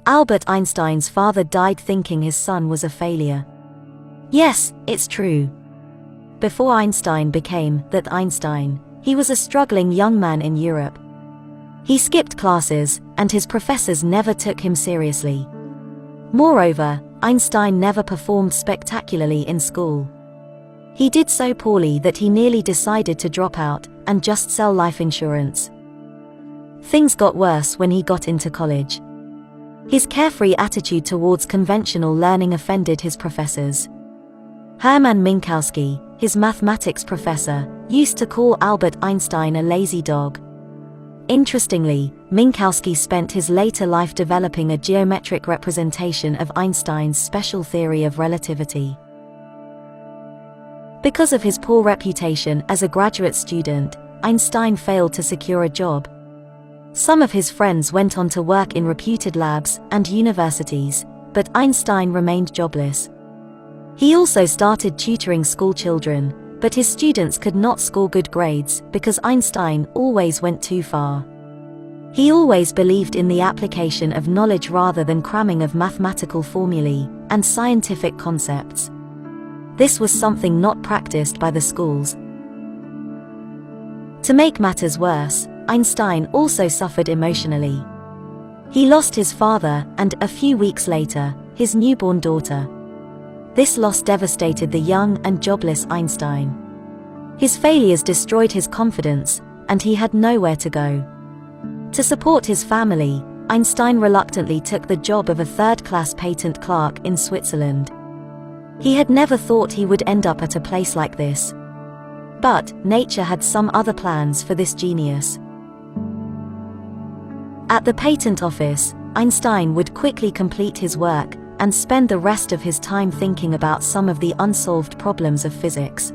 Albert Einstein's father died thinking his son was a failure. Yes, it's true. Before Einstein became that Einstein, he was a struggling young man in Europe. He skipped classes, and his professors never took him seriously. Moreover, Einstein never performed spectacularly in school. He did so poorly that he nearly decided to drop out and just sell life insurance. Things got worse when he got into college. His carefree attitude towards conventional learning offended his professors. Hermann Minkowski, his mathematics professor, used to call Albert Einstein a lazy dog. Interestingly, Minkowski spent his later life developing a geometric representation of Einstein's special theory of relativity. Because of his poor reputation as a graduate student, Einstein failed to secure a job. Some of his friends went on to work in reputed labs and universities, but Einstein remained jobless. He also started tutoring school children, but his students could not score good grades because Einstein always went too far. He always believed in the application of knowledge rather than cramming of mathematical formulae and scientific concepts. This was something not practiced by the schools. To make matters worse, Einstein also suffered emotionally. He lost his father and, a few weeks later, his newborn daughter. This loss devastated the young and jobless Einstein. His failures destroyed his confidence, and he had nowhere to go. To support his family, Einstein reluctantly took the job of a third-class patent clerk in Switzerland. He had never thought he would end up at a place like this. But nature had some other plans for this genius. At the patent office, Einstein would quickly complete his work and spend the rest of his time thinking about some of the unsolved problems of physics.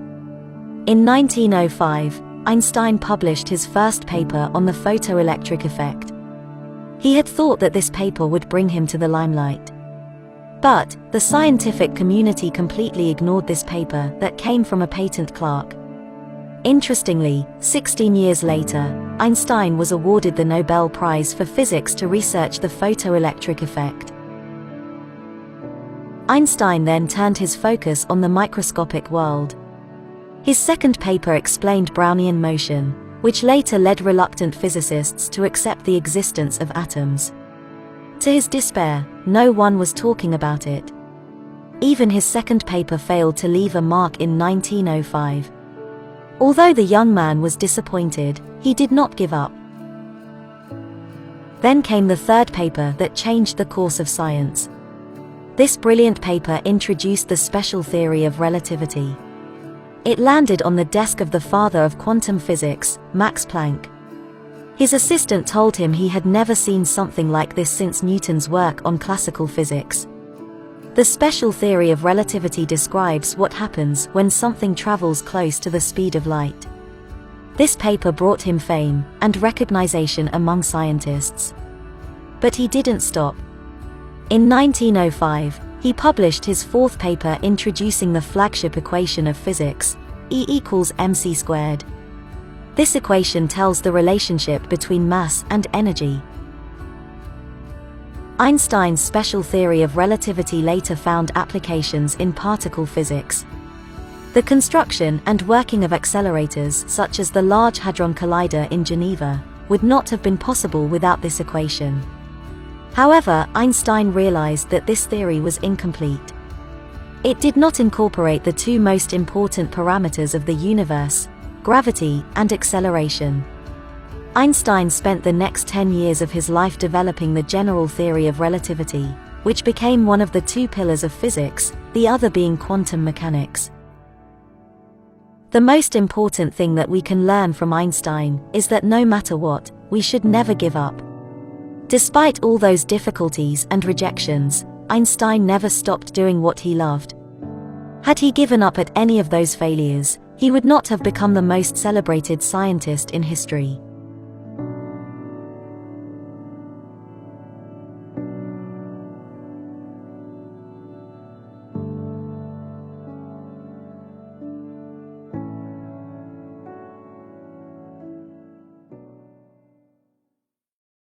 In 1905, Einstein published his first paper on the photoelectric effect. He had thought that this paper would bring him to the limelight. But the scientific community completely ignored this paper that came from a patent clerk. Interestingly, 16 years later, Einstein was awarded the Nobel Prize for Physics to research the photoelectric effect. Einstein then turned his focus on the microscopic world. His second paper explained Brownian motion, which later led reluctant physicists to accept the existence of atoms. To his despair, no one was talking about it. Even his second paper failed to leave a mark in 1905. Although the young man was disappointed, he did not give up. Then came the third paper that changed the course of science. This brilliant paper introduced the special theory of relativity. It landed on the desk of the father of quantum physics, Max Planck. His assistant told him he had never seen something like this since Newton's work on classical physics. The special theory of relativity describes what happens when something travels close to the speed of light. This paper brought him fame and recognition among scientists. But he didn't stop. In 1905, he published his fourth paper introducing the flagship equation of physics, E equals mc squared. This equation tells the relationship between mass and energy. Einstein's special theory of relativity later found applications in particle physics. The construction and working of accelerators such as the Large Hadron Collider in Geneva would not have been possible without this equation. However, Einstein realized that this theory was incomplete. It did not incorporate the two most important parameters of the universe, gravity and acceleration. Einstein spent the next 10 years of his life developing the general theory of relativity, which became one of the two pillars of physics, the other being quantum mechanics. The most important thing that we can learn from Einstein is that no matter what, we should never give up. Despite all those difficulties and rejections, Einstein never stopped doing what he loved. Had he given up at any of those failures, he would not have become the most celebrated scientist in history.